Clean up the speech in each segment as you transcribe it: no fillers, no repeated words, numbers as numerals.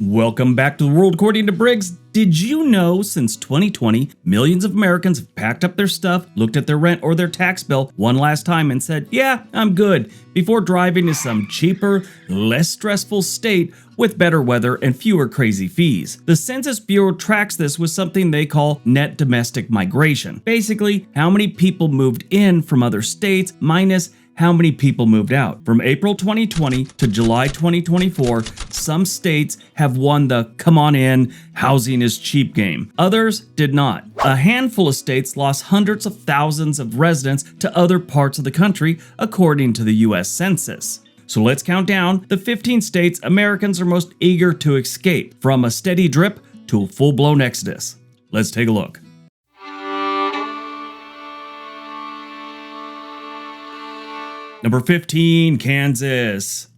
Welcome back to the world according to Briggs. Did you know since 2020, millions of Americans have packed up their stuff, looked at their rent or their tax bill one last time and said, yeah, I'm good, before driving to some cheaper, less stressful state with better weather and fewer crazy fees? The Census Bureau tracks this with something they call net domestic migration. Basically, how many people moved in from other states minus how many people moved out. From April 2020 to July 2024, some states have won the come on in, housing is cheap game. Others did not. A handful of states lost hundreds of thousands of residents to other parts of the country, according to the US Census. So let's count down the 15 states Americans are most eager to escape, from a steady drip to a full-blown exodus. Let's take a look. Number 15, Kansas.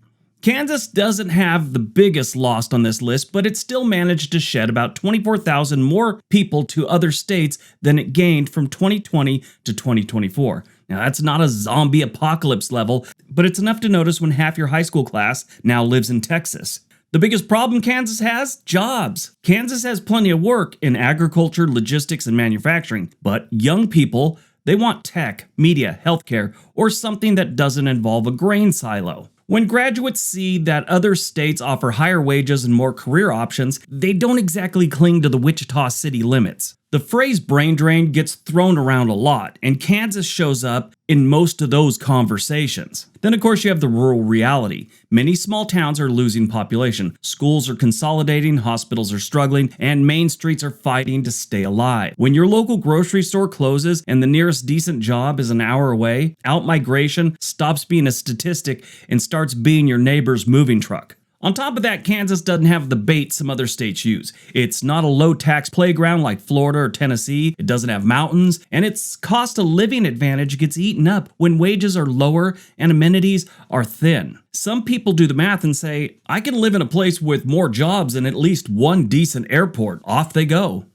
Kansas doesn't have the biggest loss on this list, but it still managed to shed about 24,000 more people to other states than it gained from 2020 to 2024. Now, that's not a zombie apocalypse level, but it's enough to notice when half your high school class now lives in Texas. The biggest problem Kansas has? Jobs. Kansas has plenty of work in agriculture, logistics, and manufacturing, but young people, they want tech, media, healthcare, or something that doesn't involve a grain silo. When graduates see that other states offer higher wages and more career options, they don't exactly cling to the Wichita city limits. The phrase brain drain gets thrown around a lot, and Kansas shows up in most of those conversations. Then, of course, you have the rural reality. Many small towns are losing population. Schools are consolidating, hospitals are struggling, and main streets are fighting to stay alive. When your local grocery store closes and the nearest decent job is an hour away, outmigration stops being a statistic and starts being your neighbor's moving truck. On top of that, Kansas doesn't have the bait some other states use. It's not a low-tax playground like Florida or Tennessee. It doesn't have mountains, and its cost of living advantage gets eaten up when wages are lower and amenities are thin. Some people do the math and say, I can live in a place with more jobs and at least one decent airport. Off they go.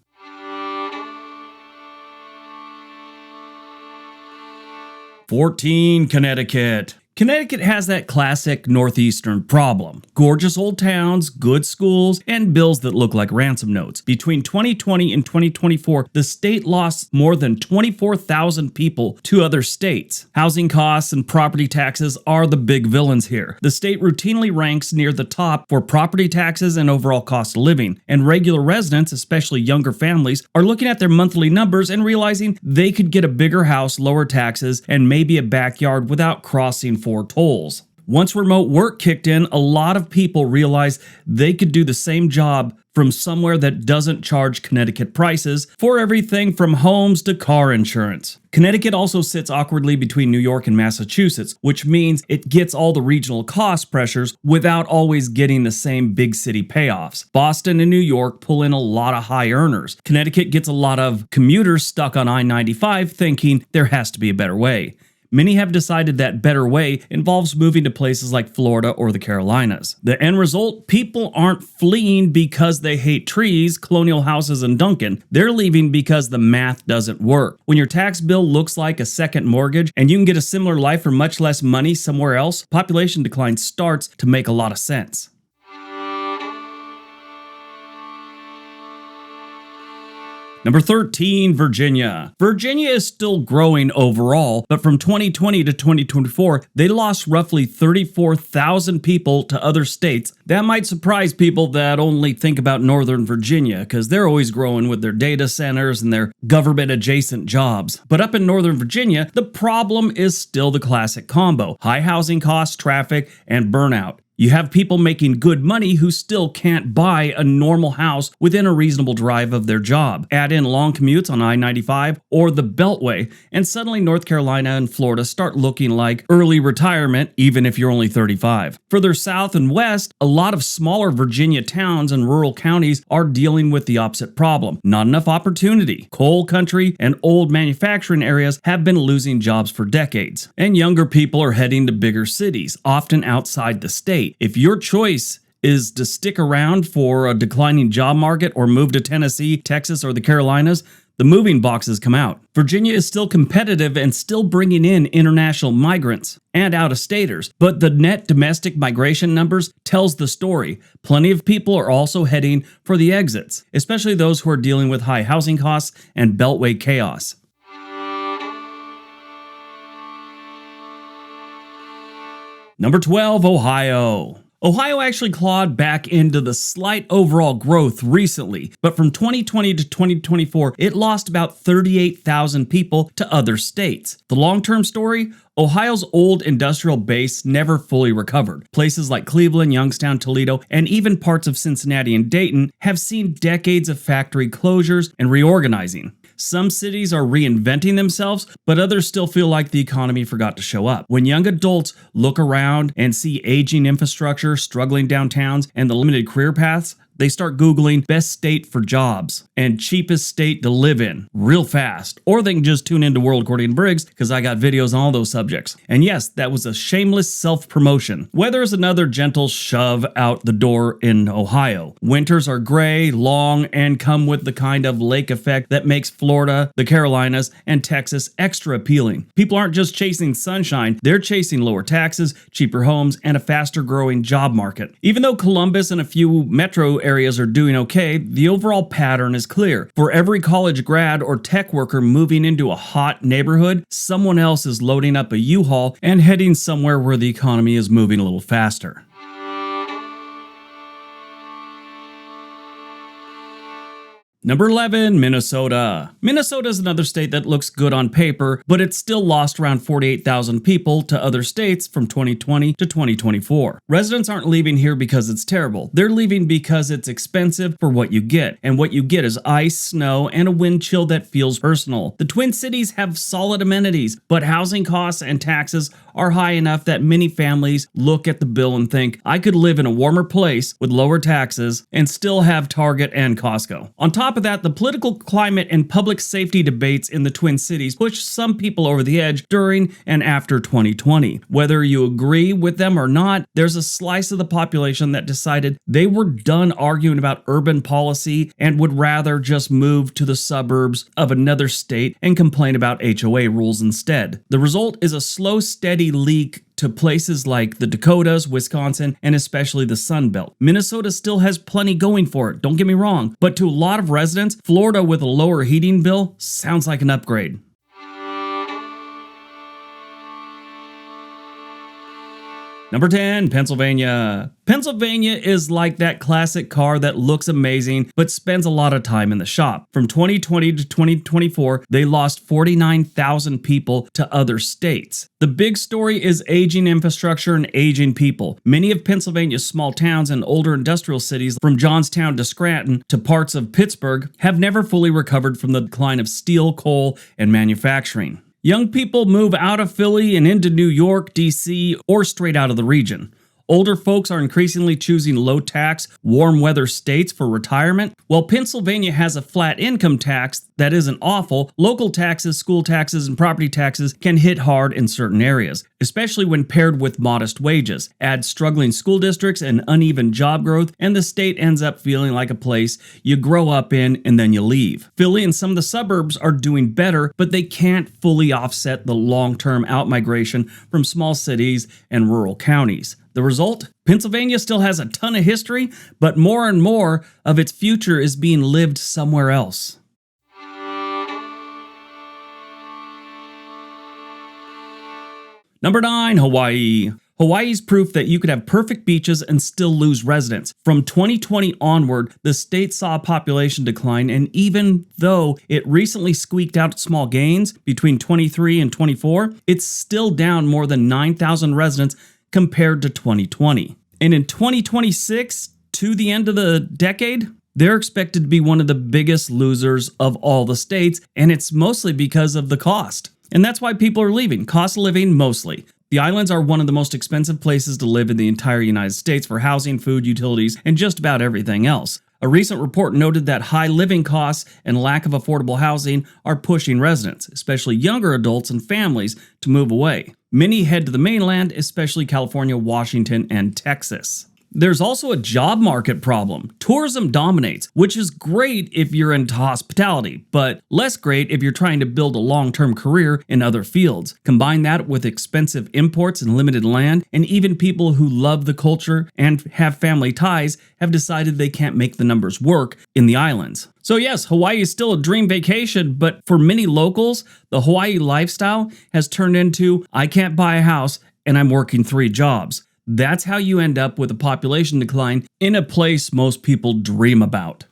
Connecticut. Connecticut has that classic northeastern problem. Gorgeous old towns, good schools, and bills that look like ransom notes. Between 2020 and 2024, the state lost more than 24,000 people to other states. Housing costs and property taxes are the big villains here. The state routinely ranks near the top for property taxes and overall cost of living, and regular residents, especially younger families, are looking at their monthly numbers and realizing they could get a bigger house, lower taxes, and maybe a backyard without crossing 4 tolls. Once remote work kicked in, a lot of people realized they could do the same job from somewhere that doesn't charge Connecticut prices for everything from homes to car insurance. Connecticut also sits awkwardly between New York and Massachusetts, which means it gets all the regional cost pressures without always getting the same big city payoffs. Boston and New York pull in a lot of high earners. Connecticut gets a lot of commuters stuck on I-95 thinking there has to be a better way. Many have decided that better way involves moving to places like Florida or the Carolinas. The end result? People aren't fleeing because they hate trees, colonial houses, and Dunkin'. They're leaving because the math doesn't work. When your tax bill looks like a second mortgage and you can get a similar life for much less money somewhere else, population decline starts to make a lot of sense. Number 13, Virginia. Virginia is still growing overall, but from 2020 to 2024, they lost roughly 34,000 people to other states. That might surprise people that only think about Northern Virginia, because they're always growing with their data centers and their government-adjacent jobs. But up in Northern Virginia, the problem is still the classic combo: high housing costs, traffic, and burnout. You have people making good money who still can't buy a normal house within a reasonable drive of their job. Add in long commutes on I-95 or the Beltway, and suddenly North Carolina and Florida start looking like early retirement, even if you're only 35. Further south and west, a lot of smaller Virginia towns and rural counties are dealing with the opposite problem: not enough opportunity. Coal country and old manufacturing areas have been losing jobs for decades, and younger people are heading to bigger cities, often outside the state. If your choice is to stick around for a declining job market or move to Tennessee, Texas, or the Carolinas, the moving boxes come out. Virginia is still competitive and still bringing in international migrants and out-of-staters, but the net domestic migration numbers tells the story. Plenty of people are also heading for the exits, especially those who are dealing with high housing costs and beltway chaos. Number 12, Ohio. Ohio actually clawed back into the slight overall growth recently, but from 2020 to 2024, it lost about 38,000 people to other states. The long-term story? Ohio's old industrial base never fully recovered. Places like Cleveland, Youngstown, Toledo, and even parts of Cincinnati and Dayton have seen decades of factory closures and reorganizing. Some cities are reinventing themselves, but others still feel like the economy forgot to show up. When young adults look around and see aging infrastructure, struggling downtowns, and the limited career paths, they start Googling best state for jobs and cheapest state to live in real fast. Or they can just tune into World According to Briggs, because I got videos on all those subjects. And yes, that was a shameless self-promotion. Weather is another gentle shove out the door in Ohio. Winters are gray, long, and come with the kind of lake effect that makes Florida, the Carolinas, and Texas extra appealing. People aren't just chasing sunshine, they're chasing lower taxes, cheaper homes, and a faster growing job market. Even though Columbus and a few metro areas are doing okay, the overall pattern is clear. For every college grad or tech worker moving into a hot neighborhood, someone else is loading up a U-Haul and heading somewhere where the economy is moving a little faster. Number 11, Minnesota. Minnesota is another state that looks good on paper, but it's still lost around 48,000 people to other states from 2020 to 2024. Residents aren't leaving here because it's terrible. They're leaving because it's expensive for what you get, and what you get is ice, snow, and a wind chill that feels personal. The Twin Cities have solid amenities, but housing costs and taxes are high enough that many families look at the bill and think, I could live in a warmer place with lower taxes and still have Target and Costco. On top of that, the political climate and public safety debates in the Twin Cities pushed some people over the edge during and after 2020. Whether you agree with them or not, there's a slice of the population that decided they were done arguing about urban policy and would rather just move to the suburbs of another state and complain about HOA rules instead. The result is a slow, steady leak to places like the Dakotas, Wisconsin, and especially the Sun Belt. Minnesota still has plenty going for it, don't get me wrong, but to a lot of residents, Florida with a lower heating bill sounds like an upgrade. Number 10, Pennsylvania. Pennsylvania is like that classic car that looks amazing but spends a lot of time in the shop. From 2020 to 2024, they lost 49,000 people to other states. The big story is aging infrastructure and aging people. Many of Pennsylvania's small towns and older industrial cities, from Johnstown to Scranton to parts of Pittsburgh, have never fully recovered from the decline of steel, coal, and manufacturing. Young people move out of Philly and into New York, D.C., or straight out of the region. Older folks are increasingly choosing low-tax, warm-weather states for retirement. While Pennsylvania has a flat income tax that isn't awful, local taxes, school taxes, and property taxes can hit hard in certain areas, especially when paired with modest wages. Add struggling school districts and uneven job growth, and the state ends up feeling like a place you grow up in and then you leave. Philly and some of the suburbs are doing better, but they can't fully offset the long-term outmigration from small cities and rural counties. The result? Pennsylvania still has a ton of history, but more and more of its future is being lived somewhere else. Number 9, Hawaii. Hawaii's proof that you could have perfect beaches and still lose residents. From 2020 onward, the state saw a population decline, and even though it recently squeaked out small gains between 23 and 24, it's still down more than 9,000 residents compared to 2020. And in 2026, to the end of the decade, they're expected to be one of the biggest losers of all the states, and it's mostly because of the cost. And that's why people are leaving. Cost of living, mostly. The islands are one of the most expensive places to live in the entire United States for housing, food, utilities, and just about everything else. A recent report noted that high living costs and lack of affordable housing are pushing residents, especially younger adults and families, to move away. Many head to the mainland, especially California, Washington, and Texas. There's also a job market problem. Tourism dominates, which is great if you're into hospitality, but less great if you're trying to build a long-term career in other fields. Combine that with expensive imports and limited land, and even people who love the culture and have family ties have decided they can't make the numbers work in the islands. So yes, Hawaii is still a dream vacation, but for many locals, the Hawaii lifestyle has turned into, I can't buy a house and I'm working 3 jobs. That's how you end up with a population decline in a place most people dream about.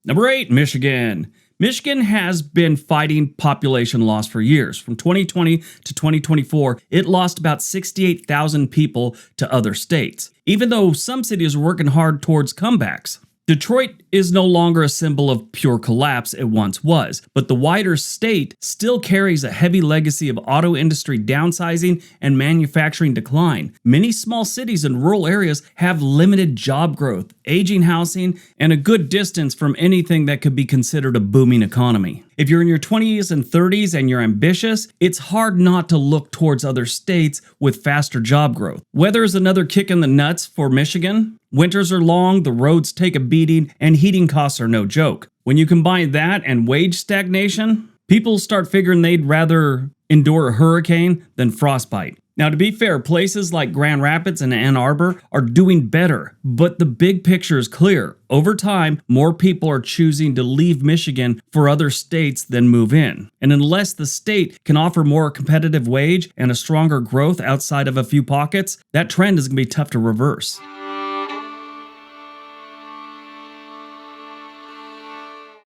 Number 8, Michigan. Michigan has been fighting population loss for years. From 2020 to 2024, it lost about 68,000 people to other states, even though some cities are working hard towards comebacks. Detroit is no longer a symbol of pure collapse it once was, but the wider state still carries a heavy legacy of auto industry downsizing and manufacturing decline. Many small cities and rural areas have limited job growth, aging housing, and a good distance from anything that could be considered a booming economy. If you're in your 20s and 30s and you're ambitious, it's hard not to look towards other states with faster job growth. Weather is another kick in the nuts for Michigan. Winters are long, the roads take a beating, and heating costs are no joke. When you combine that and wage stagnation, people start figuring they'd rather endure a hurricane than frostbite. Now, to be fair, places like Grand Rapids and Ann Arbor are doing better, but the big picture is clear. Over time, more people are choosing to leave Michigan for other states than move in. And unless the state can offer more competitive wage and a stronger growth outside of a few pockets, that trend is going to be tough to reverse.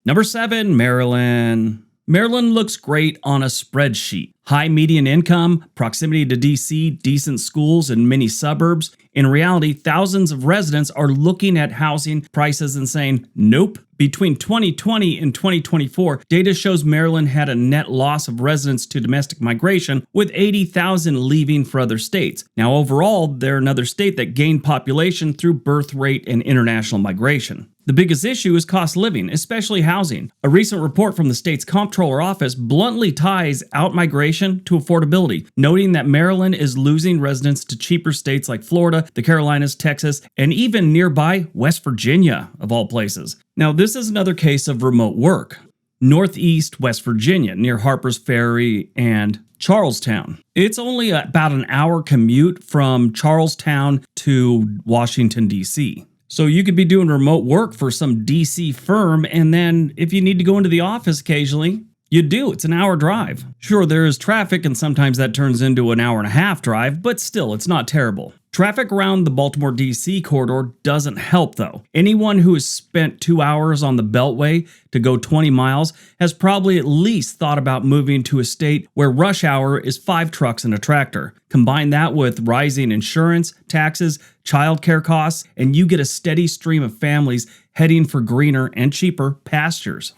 Number 7, Maryland. Maryland looks great on a spreadsheet. High median income, proximity to DC, decent schools, and many suburbs. In reality, thousands of residents are looking at housing prices and saying, nope. Between 2020 and 2024, data shows Maryland had a net loss of residents to domestic migration, with 80,000 leaving for other states. Now, overall, they're another state that gained population through birth rate and international migration. The biggest issue is cost of living, especially housing. A recent report from the state's comptroller office bluntly ties outmigration to affordability, noting that Maryland is losing residents to cheaper states like Florida, the Carolinas, Texas, and even nearby West Virginia, of all places. Now, this is another case of remote work. Northeast West Virginia, near Harper's Ferry and Charlestown. It's only about an hour commute from Charlestown to Washington, D.C. So you could be doing remote work for some DC firm, and then if you need to go into the office occasionally, you do. It's an hour drive. Sure, there is traffic, and sometimes that turns into an hour and a half drive, but still, it's not terrible. Traffic around the Baltimore DC corridor doesn't help, though. Anyone who has spent 2 hours on the Beltway to go 20 miles has probably at least thought about moving to a state where rush hour is 5 trucks and a tractor. Combine that with rising insurance, taxes, childcare costs, and you get a steady stream of families heading for greener and cheaper pastures.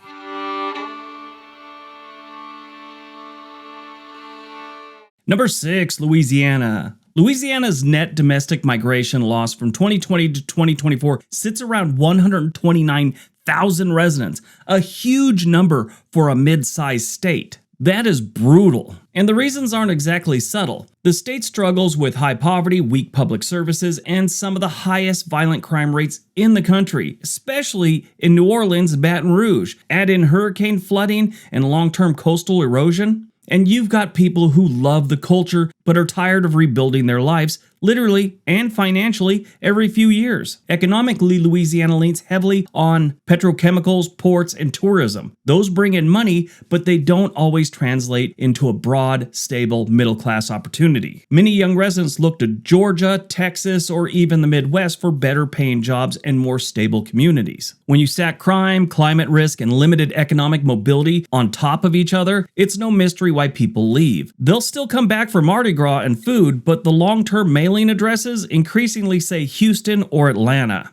Number 6, Louisiana. Louisiana's net domestic migration loss from 2020 to 2024 sits around 129,000 residents, a huge number for a mid-sized state. That is brutal. And the reasons aren't exactly subtle. The state struggles with high poverty, weak public services, and some of the highest violent crime rates in the country, especially in New Orleans and Baton Rouge. Add in hurricane flooding and long-term coastal erosion, and you've got people who love the culture but are tired of rebuilding their lives, literally and financially, every few years. Economically, Louisiana leans heavily on petrochemicals, ports, and tourism. Those bring in money, but they don't always translate into a broad, stable, middle-class opportunity. Many young residents look to Georgia, Texas, or even the Midwest for better-paying jobs and more stable communities. When you stack crime, climate risk, and limited economic mobility on top of each other, it's no mystery why people leave. They'll still come back for Mardi Gras and food, but the long-term mailing addresses increasingly say Houston or Atlanta.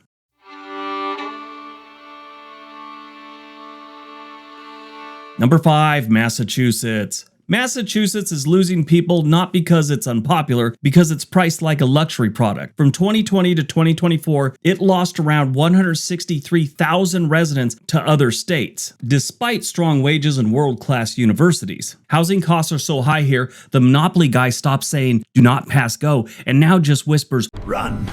Number 5, Massachusetts. Massachusetts is losing people not because it's unpopular, because it's priced like a luxury product. From 2020 to 2024, it lost around 163,000 residents to other states, despite strong wages and world-class universities. Housing costs are so high here, the monopoly guy stopped saying, "Do not pass go," and now just whispers, "Run."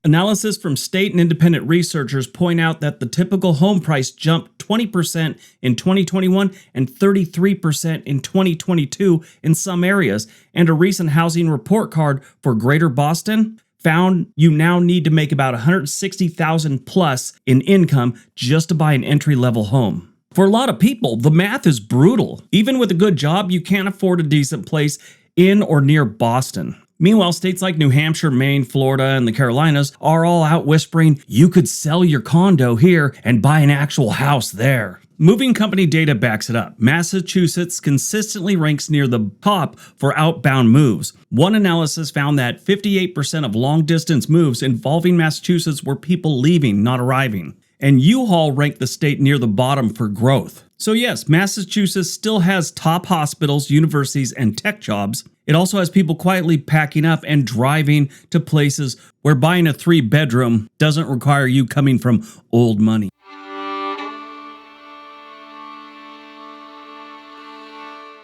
Analysis from state and independent researchers point out that the typical home price jumped 20% in 2021 and 33% in 2022 in some areas, and a recent housing report card for Greater Boston found you now need to make about $160,000 plus in income just to buy an entry-level home. For a lot of people, the math is brutal. Even with a good job, you can't afford a decent place in or near Boston. Meanwhile, states like New Hampshire, Maine, Florida, and the Carolinas are all out whispering, you could sell your condo here and buy an actual house there. Moving company data backs it up. Massachusetts consistently ranks near the top for outbound moves. One analysis found that 58% of long-distance moves involving Massachusetts were people leaving, not arriving. And U-Haul ranked the state near the bottom for growth. So yes, Massachusetts still has top hospitals, universities, and tech jobs. It also has people quietly packing up and driving to places where buying a 3-bedroom doesn't require you coming from old money.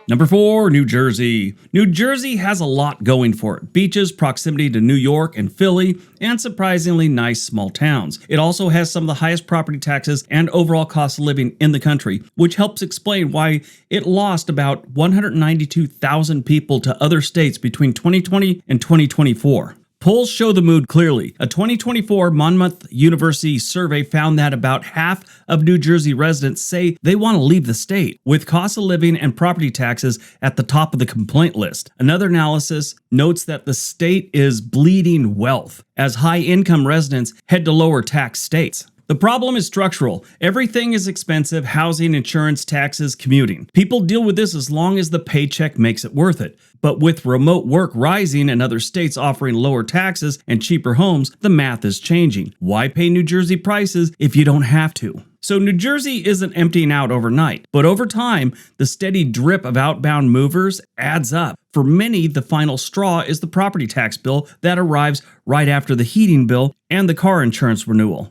Number 4, New Jersey. New Jersey has a lot going for it. Beaches, proximity to New York and Philly, and surprisingly nice small towns. It also has some of the highest property taxes and overall cost of living in the country, which helps explain why it lost about 192,000 people to other states between 2020 and 2024. Polls show the mood clearly. A 2024 Monmouth University survey found that about half of New Jersey residents say they want to leave the state, with cost of living and property taxes at the top of the complaint list. Another analysis notes that the state is bleeding wealth as high-income residents head to lower tax states. The problem is structural. Everything is expensive: housing, insurance, taxes, commuting. People deal with this as long as the paycheck makes it worth it. But with remote work rising and other states offering lower taxes and cheaper homes, the math is changing. Why pay New Jersey prices if you don't have to? So New Jersey isn't emptying out overnight, but over time, the steady drip of outbound movers adds up. For many, the final straw is the property tax bill that arrives right after the heating bill and the car insurance renewal.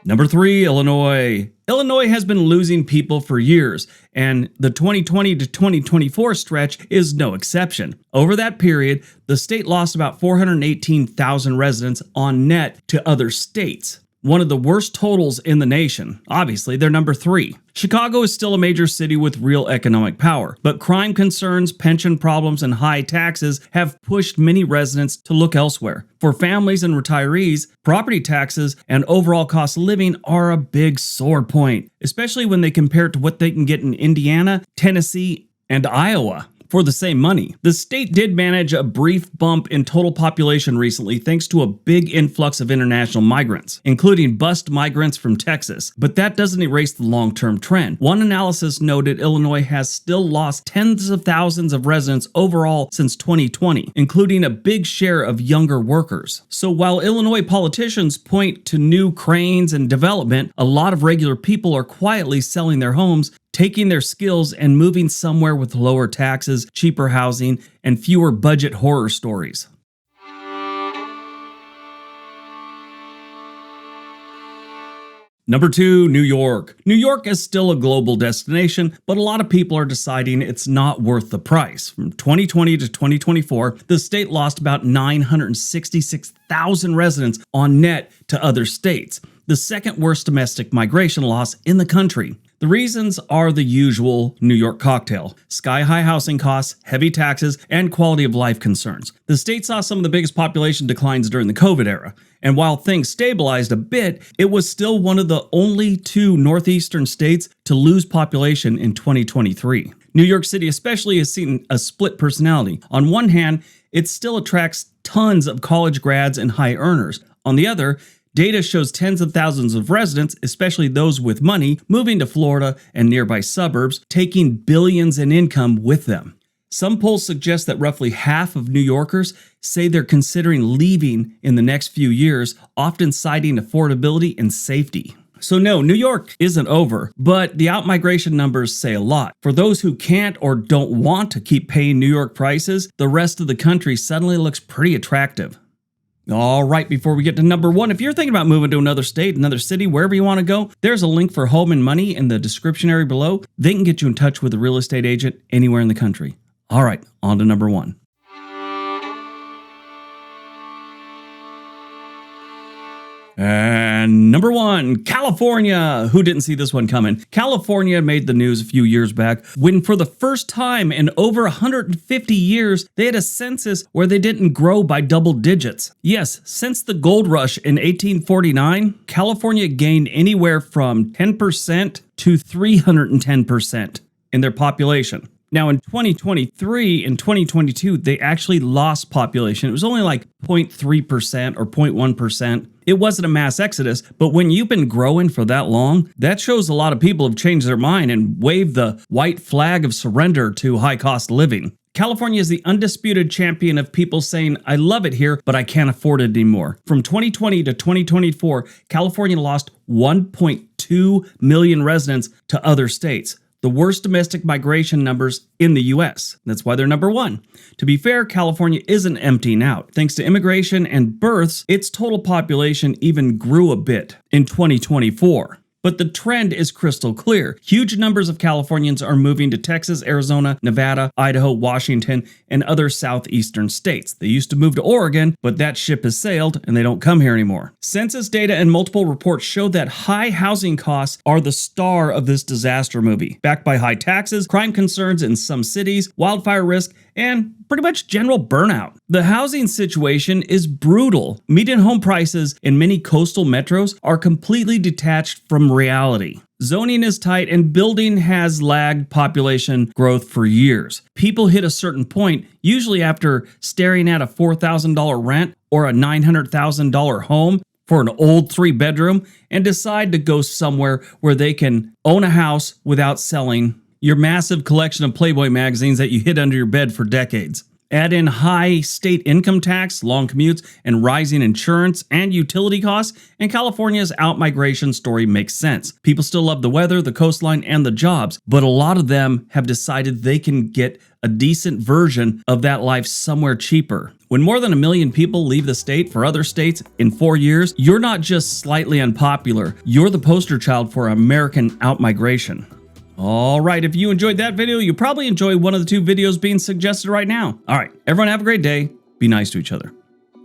Number 3, Illinois. Illinois has been losing people for years, and the 2020 to 2024 stretch is no exception. Over that period, the state lost about 418,000 residents on net to other states. One of the worst totals in the nation. Obviously, they're number 3. Chicago is still a major city with real economic power, but crime concerns, pension problems, and high taxes have pushed many residents to look elsewhere. For families and retirees, property taxes and overall cost of living are a big sore point, especially when they compare it to what they can get in Indiana, Tennessee, and Iowa for the same money. The state did manage a brief bump in total population recently thanks to a big influx of international migrants, including bust migrants from Texas, but that doesn't erase the long-term trend. One analysis noted Illinois has still lost tens of thousands of residents overall since 2020, including a big share of younger workers. So while Illinois politicians point to new cranes and development, a lot of regular people are quietly selling their homes, taking their skills and moving somewhere with lower taxes, cheaper housing, and fewer budget horror stories. Number 2, New York. New York is still a global destination, but a lot of people are deciding it's not worth the price. From 2020 to 2024, the state lost about 966,000 residents on net to other states, the second worst domestic migration loss in the country. The reasons are the usual New York cocktail: sky-high housing costs, heavy taxes, and quality of life concerns. The state saw some of the biggest population declines during the COVID era, and while things stabilized a bit, it was still one of the only 2 northeastern states to lose population in 2023. New York City especially has seen a split personality. On one hand, it still attracts tons of college grads and high earners. On the other, data shows tens of thousands of residents, especially those with money, moving to Florida and nearby suburbs, taking billions in income with them. Some polls suggest that roughly half of New Yorkers say they're considering leaving in the next few years, often citing affordability and safety. So no, New York isn't over, but the outmigration numbers say a lot. For those who can't or don't want to keep paying New York prices, the rest of the country suddenly looks pretty attractive. All right, before we get to number 1, if you're thinking about moving to another state, another city, wherever you want to go, there's a link for Home and Money in the description area below. They can get you in touch with a real estate agent anywhere in the country. All right, on to number 1. And number 1, California. Who didn't see this one coming? California made the news a few years back when for the first time in over 150 years, they had a census where they didn't grow by double digits. Yes, since the gold rush in 1849, California gained anywhere from 10% to 310% in their population. Now in 2023 and 2022, they actually lost population. It was only like 0.3% or 0.1%. It wasn't a mass exodus, but when you've been growing for that long, that shows a lot of people have changed their mind and waved the white flag of surrender to high cost living. California is the undisputed champion of people saying, I love it here, but I can't afford it anymore. From 2020 to 2024, California lost 1.2 million residents to other states. The worst domestic migration numbers in the US. That's why they're number 1. To be fair, California isn't emptying out. Thanks to immigration and births, its total population even grew a bit in 2024. But the trend is crystal clear. Huge numbers of Californians are moving to Texas, Arizona, Nevada, Idaho, Washington, and other southeastern states. They used to move to Oregon, but that ship has sailed and they don't come here anymore. Census data and multiple reports show that high housing costs are the star of this disaster movie, backed by high taxes, crime concerns in some cities, wildfire risk, and pretty much general burnout. The housing situation is brutal. Median home prices in many coastal metros are completely detached from reality. Zoning is tight and building has lagged population growth for years. People hit a certain point, usually after staring at a $4,000 rent or a $900,000 home for an old 3-bedroom, and decide to go somewhere where they can own a house without selling your massive collection of Playboy magazines that you hid under your bed for decades. Add in high state income tax, long commutes, and rising insurance and utility costs, and California's outmigration story makes sense. People still love the weather, the coastline, and the jobs, but a lot of them have decided they can get a decent version of that life somewhere cheaper. When more than 1 million people leave the state for other states in 4 years, you're not just slightly unpopular, you're the poster child for American outmigration. All right, if you enjoyed that video, you probably enjoy one of the 2 videos being suggested right now. All right, everyone have a great day. Be nice to each other.